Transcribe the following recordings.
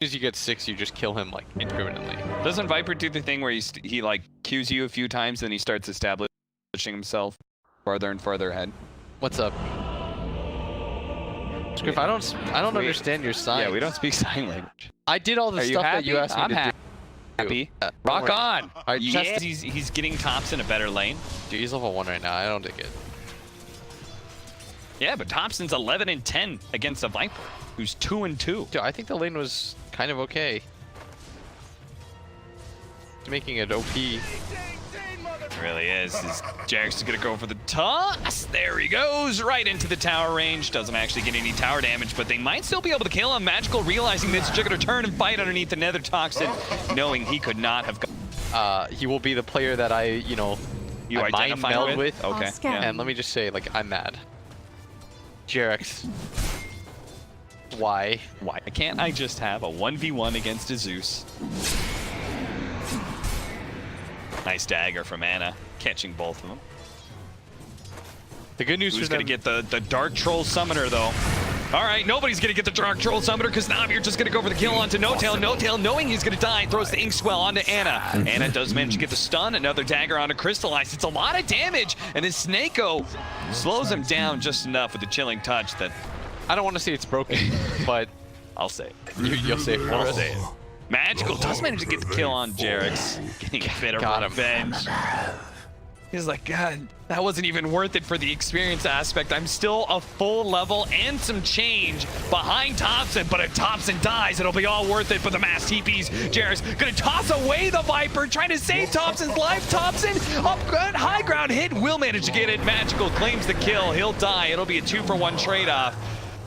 as you get 6, you just kill him like indiscriminately. Doesn't Viper do the thing where he like cues you a few times, then he starts establishing himself farther and farther ahead? What's up? Scriff, I don't understand your sign. Yeah, we don't speak sign language. I did all the stuff that you asked me to do. Happy. Rock on! Right, yeah. He's getting Thompson a better lane. Dude, he's level 1 right now. I don't dig it. Yeah, but Thompson's 11 and 10 against a Viper, who's 2 and 2. Dude, I think the lane was kind of okay. It's making it OP. It really is. Jax is gonna go for the toss. There he goes, right into the tower range. Doesn't actually get any tower damage, but they might still be able to kill him. Magical realizing this, just gonna turn and fight underneath the Nether Toxin, knowing he could not have gone. He will be the player that I mind meld with. Okay. Yeah. And let me just say, like, I'm mad. Jarex. Why? Why can't I just have a 1v1 against a Zeus? Nice dagger from Ana, catching both of them. The good news Who's for them... gonna get the Dark Troll Summoner though? All right, nobody's gonna get the Dark Troll Summoner because Navi are just gonna go for the kill onto No-Tail. No-Tail, knowing he's gonna die, throws the Inkswell onto Ana. Ana does manage to get the stun, another dagger onto Crystallize. It's a lot of damage, and then Snako slows him down just enough with the chilling touch that... I don't want to say it's broken, but... I'll say it. You'll say it for I'll us. say it. Magical does manage to get the kill on Jarex, getting a bit of revenge. He's like, God, that wasn't even worth it for the experience aspect. I'm still a full level and some change behind Thompson, but if Thompson dies, it'll be all worth it for the mass TPs. Jarex gonna toss away the Viper, trying to save Thompson's life. Thompson, up good, high ground hit, will manage to get it. Magical claims the kill, he'll die. It'll be a 2-for-1 trade-off,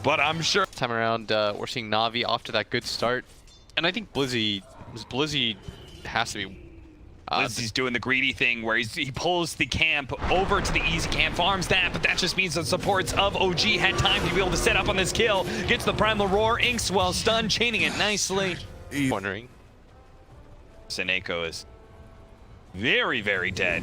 but I'm sure. This time around, we're seeing Navi off to that good start. And I think Blizzy has to be... Blizzy's doing the greedy thing where he pulls the camp over to the easy camp, farms that, but that just means the supports of OG had time to be able to set up on this kill. Gets the Primal Roar, Inkswell stun, chaining it nicely. Wondering. Snako is very, very dead.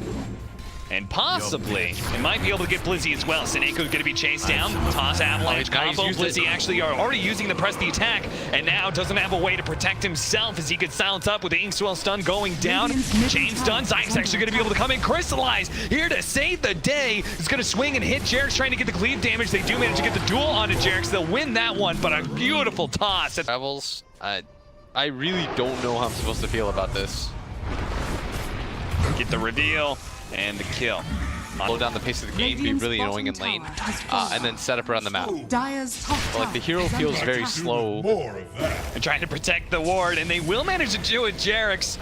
And possibly, it might be able to get Blizzy as well. Snako's going to be chased down. Toss avalanche combo. Blizzy actually are already using the press the attack, and now doesn't have a way to protect himself as he gets silence up with the Inkswell stun going down. Chain stun. Zayek's actually going to be able to come in. Crystallize here to save the day. It's going to swing and hit Jarex, trying to get the cleave damage. They do manage to get the duel onto Jarex. They'll win that one, but a beautiful toss. Travels. I really don't know how I'm supposed to feel about this. Get the reveal. And the kill. Slow down the pace of the game, be really annoying in lane, and then set up around the map. But like the hero feels very slow. And trying to protect the ward, and they will manage to do it. Jarex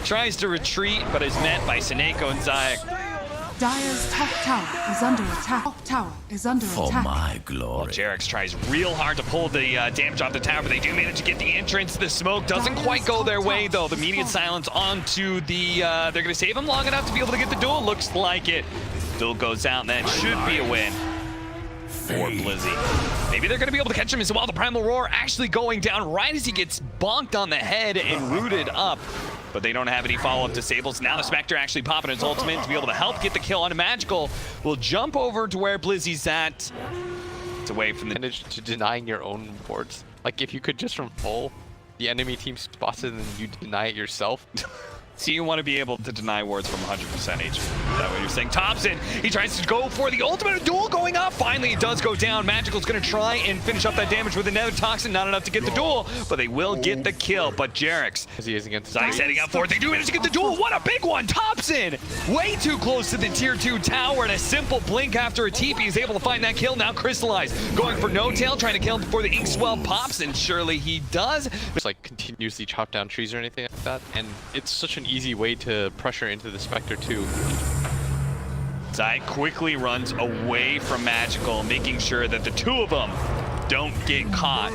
tries to retreat, but is met by Snako and Zayek. Dire's top tower is under attack. Top tower is under attack. For my glory. Well, Jarex tries real hard to pull the damage off the tower, but they do manage to get the entrance. The smoke doesn't quite go their way, though. The immediate silence onto the... they're going to save him long enough to be able to get the duel. Looks like it. Duel goes out, and that should be a win for Blizzy. Maybe they're going to be able to catch him as well. The Primal Roar actually going down right as he gets bonked on the head and rooted up. But they don't have any follow-up disables. Now the Spectre actually popping his ultimate to be able to help get the kill on Magical. Will jump over to where Blizzy's at. It's away from the... To denying your own wards. Like if you could just from full, the enemy team spots it and then you deny it yourself. So you want to be able to deny wards from 100% HP. Is that what you're saying? Thompson, he tries to go for the ultimate duel going up. Finally, it does go down. Magical's going to try and finish up that damage with another Toxin. Not enough to get the duel, but they will get the kill. But Jarex, as he is against Zayek setting up for it. They do manage to get the duel. What a big one. Thompson, way too close to the tier 2 tower, and a simple blink after a TP is able to find that kill. Now Crystallize going for No-Tail, trying to kill him before the Inkswell pops, and surely he does. Just like continuously chop down trees or anything like that, and it's such an easy way to pressure into the Spectre too. Zayek quickly runs away from Magical, making sure that the two of them don't get caught.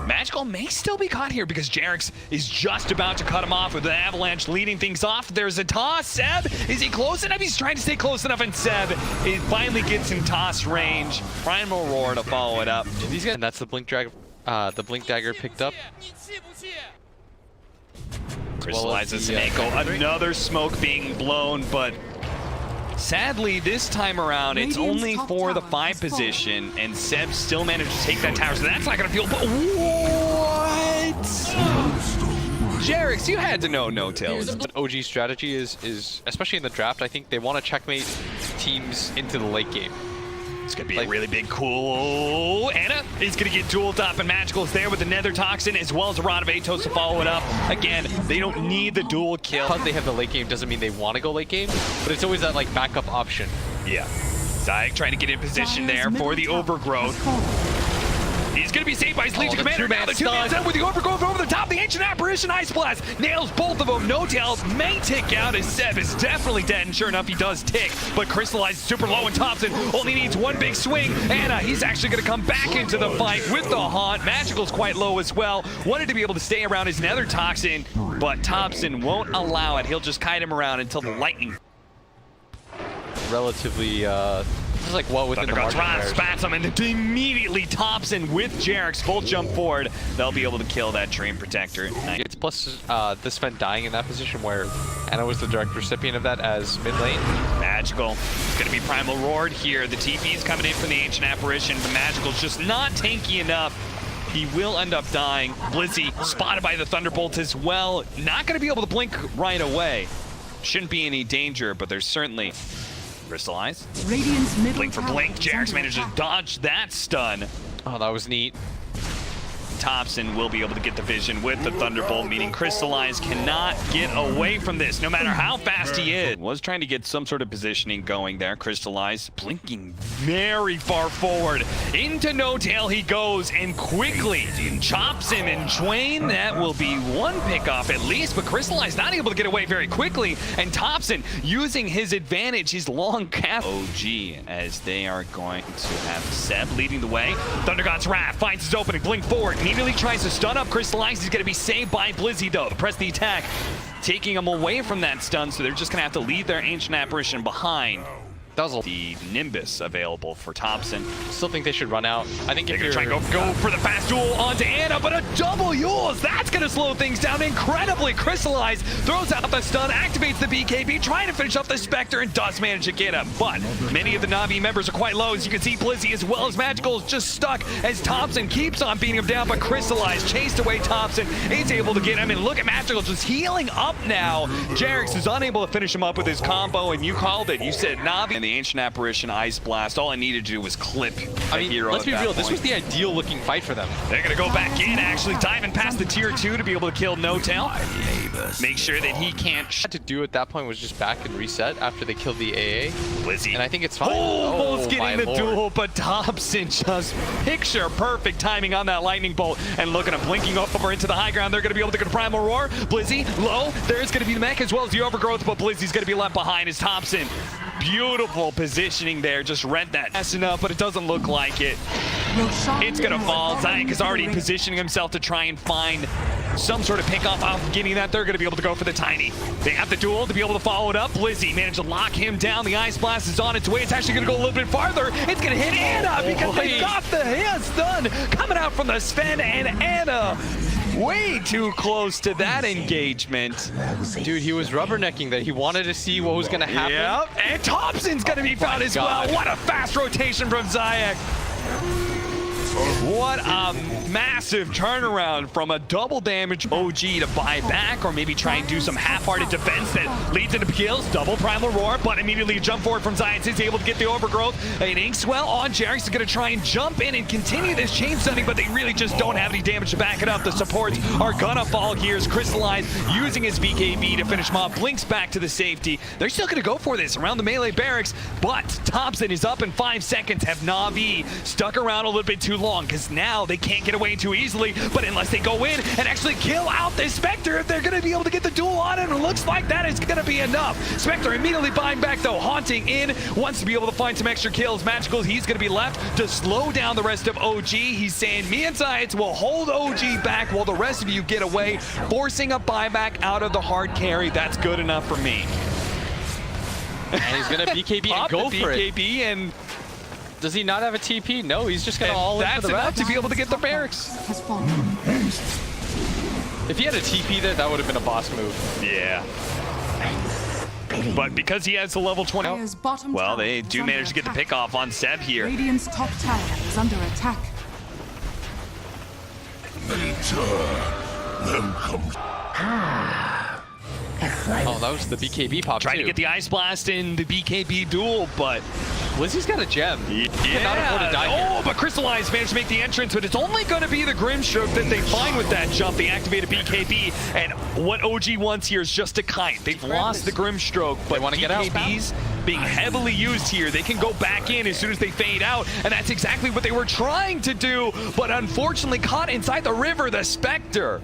Magical may still be caught here because Jarex is just about to cut him off with an avalanche leading things off. There's a toss. Seb, is he close enough? He's trying to stay close enough, and Seb, it finally gets in toss range. Primal Roar to follow it up. And that's the blink dagger picked up. Crystallizes Snako. Another smoke being blown, but sadly this time around it's only for the 5 position, and Seb still managed to take that tower, so that's not gonna feel. But what? Jarex, you had to know no-tails. But OG strategy is, especially in the draft, I think they want to checkmate teams into the late game. It's going to be a really big cool. Anna is going to get dual top, and Magical's there with the Nether Toxin as well as a Rod of Atos to follow it up. Again, they don't need the dual kill. Because they have the late game doesn't mean they want to go late game, but it's always that like backup option. Yeah. Zayak trying to get in position there for the overgrowth. He's going to be saved by his Legion Commander now. The two-man set with the overgrowth over the top. The Ancient Apparition Ice Blast nails both of them. No tails may tick out as Seb is definitely dead, and sure enough, he does tick. But Crystallize is super low, and Thompson only needs one big swing. And he's actually going to come back into the fight with the Haunt. Magical's quite low as well. Wanted to be able to stay around his Nether Toxin, but Thompson won't allow it. He'll just kite him around until the lightning. Relatively, just like what within the margin there. Spats him and immediately Thompson with Jarex both jump forward. They'll be able to kill that Train Protector. It's plus this Sven dying in that position where Anna was the direct recipient of that as mid lane. Magical. It's going to be Primal Roared here. The TP's coming in from the Ancient Apparition. The Magical's just not tanky enough. He will end up dying. Blizzy spotted by the Thunderbolt as well. Not going to be able to blink right away. Shouldn't be any danger, but there's certainly Crystallize. Blink for blink. Jarex manages to dodge that stun. Oh, that was neat. Thompson will be able to get the vision with the Thunderbolt, meaning Crystallize cannot get away from this, no matter how fast he is. Was trying to get some sort of positioning going there. Crystallize blinking very far forward. Into No Tail he goes and quickly chops him in twain. That will be one pickoff at least, but Crystallize not able to get away very quickly. And Thompson using his advantage, his long cast. OG as they are going to have Seb leading the way. Thunder God's Wrath finds his opening, blink forward. Immediately tries to stun up Crystallize. He's going to be saved by Blizzy though. Press the attack, taking him away from that stun, so they're just going to have to leave their Ancient Apparition behind. That was the Nimbus available for Thompson. Still think they should run out. I think if you're trying to go for the fast duel onto Anna, but a double Yules, that's going to slow things down incredibly. Crystallize throws out the stun, activates the BKB, trying to finish off the Spectre, and does manage to get him. But many of the Navi members are quite low. As you can see, Blizzy as well as Magical is just stuck as Thompson keeps on beating him down, but Crystallize chased away Thompson. He's able to get him, and look at Magical just healing up now. Jarex is unable to finish him up with his combo, and you called it. You said Navi. The Ancient Apparition Ice Blast, all I needed to do was clip I mean, hero. let's be real, this was the ideal looking fight for them. They're gonna go back in, actually diving past the tier 2 to be able to kill No Tail. Make sure that he can't. What to do at that point was just back and reset after they killed the AA. Blizzy. And I think it's fine. Almost getting the Lord. duel, but Thompson just picture perfect timing on that lightning bolt. And look at him blinking over into the high ground. They're gonna be able to get a Primal Roar. Blizzy low. There's gonna be the mech as well as the overgrowth, but Blizzy's gonna be left behind as Thompson. Beautiful positioning there, just read that fast enough, but it doesn't look like it. It's gonna fall. Zayak is already positioning himself to try and find some sort of pick off off getting that. They're gonna be able to go for the Tiny. They have the duel to be able to follow it up. Blizzy managed to lock him down. The Ice Blast is on its way. It's actually gonna go a little bit farther. It's gonna hit Anna because they got the stun coming out from the Sven, and Anna way too close to that engagement. Dude, he was rubbernecking that. He wanted to see what was going to happen. Yep, and Thompson's going to be found as well. What a fast rotation from Zayak. What a massive turnaround from a double damage OG to buy back, or maybe try and do some half-hearted defense that leads into kills. Double Primal Roar, but immediately jump forward from Zion. He's able to get the overgrowth. An Inkswell on Jarex is going to try and jump in and continue this chain stunning, but they really just don't have any damage to back it up. The supports are gonna fall here as Crystallize using his BKB to finish him off. Blinks back to the safety. They're still going to go for this around the melee barracks, but Thompson is up in 5 seconds. Have Navi stuck around a little bit too long, because now they can't get away too easily, but unless they go in and actually kill out this Spectre, if they're going to be able to get the duel on it, it looks like that is going to be enough. Spectre immediately buying back though, haunting in, wants to be able to find some extra kills. Magical, he's going to be left to slow down the rest of OG. He's saying, me and Science will hold OG back while the rest of you get away, forcing a buyback out of the hard carry. That's good enough for me. And he's going to BKB and go for it. BKB, and does he not have a TP? No, he's just going to all in for the that's enough rest. to be able to get the barracks. If he had a TP there, that would have been a boss move. Yeah. But because he has the level 20, well, they do manage to get the pick off on Seb here. Radiant's top tower is under attack. Later, then comes Oh, that was the BKB pop Trying too. to get the Ice Blast in the BKB duel, but Blizzy's got a gem. yeah. Cannot afford to die here. Oh, but Crystallize managed to make the entrance, but it's only going to be the Grimstroke that they find with that jump. They activated BKB, and what OG wants here is just a kite. They've lost the Grimstroke, but wanna get out. BKBs being heavily used here. They can go back in as soon as they fade out, and that's exactly what they were trying to do, but unfortunately caught inside the river. The Spectre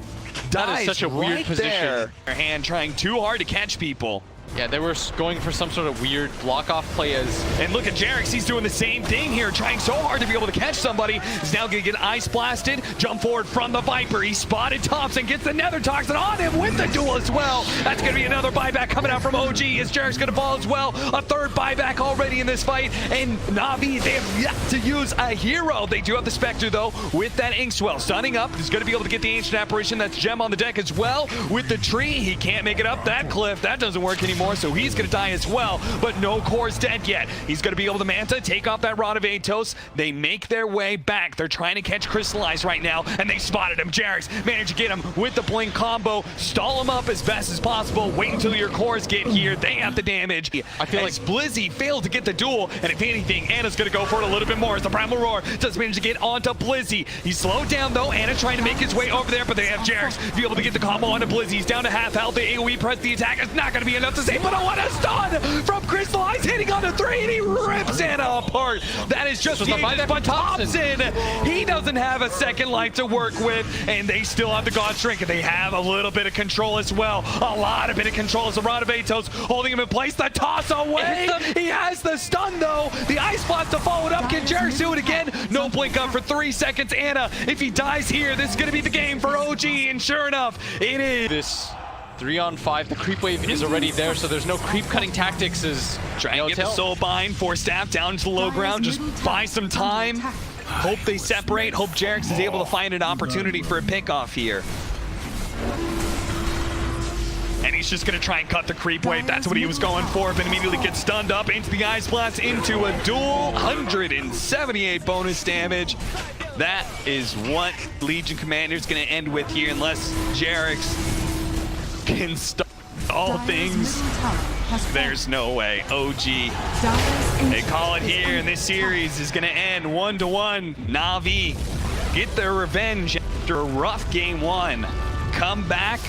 That is such a weird right position. there. Their hand trying too hard to catch people. Yeah, they were going for some sort of weird block-off play as... And look at Jerix, he's doing the same thing here, trying so hard to be able to catch somebody. He's now gonna get Ice Blasted, jump forward from the Viper. He spotted Thompson, gets the Nether Toxin on him with the duel as well. That's gonna be another buyback coming out from OG as Jerix gonna fall as well. A third buyback already in this fight. And Navi, they have yet to use a hero. They do have the Spectre though, with that Inkswell. Stunning up, he's gonna be able to get the Ancient Apparition. That's Gem on the deck as well. With the tree, he can't make it up that cliff. That doesn't work anymore, so he's gonna die as well, but no core's dead yet. He's gonna be able to Manta, take off that Rod of Atos. They make their way back. They're trying to catch Crystallize right now, and they spotted him. Jerix managed to get him with the blink combo, stall him up as best as possible, wait until your cores get here. They have the damage. I feel as Blizzy failed to get the duel, and if anything, Anna's gonna go for it a little bit more as the Primal Roar does manage to get onto Blizzy. He's slowed down though. Anna trying to make his way over there, but they have Jerix to be able to get the combo onto Blizzy. He's down to half health. The AoE press the attack. It's not gonna be enough to save, but I want to stun from Crystallize, hitting on the 3, and he rips Anna apart. That is just the buyback, but Thompson, he doesn't have a second life to work with, and they still have the God Shrink, and they have a little bit of control as well. A lot of bit of control as the Rod of Atos holding him in place. The toss away. He has the stun though. The Ice Blast to follow it up. Can Jerix do it again? No blink up for 3 seconds. Anna, if he dies here, this is going to be the game for OG, and sure enough, it is. This 3-on-5, the creep wave is already there, so there's no creep cutting tactics as Try and get the soul bind, force staff down to the low ground, just buy some time. Hope they separate, hope Jerix is able to find an opportunity for a pickoff here. And he's just gonna try and cut the creep wave. That's what he was going for, but immediately gets stunned up into the Ice Blast, into a duel. 178 bonus damage. That is what Legion Commander's gonna end with here, unless Jerix can stop all things. There's no way. OG, they call it here, and this series is gonna end 1-1. Navi get their revenge after a rough game one. Come back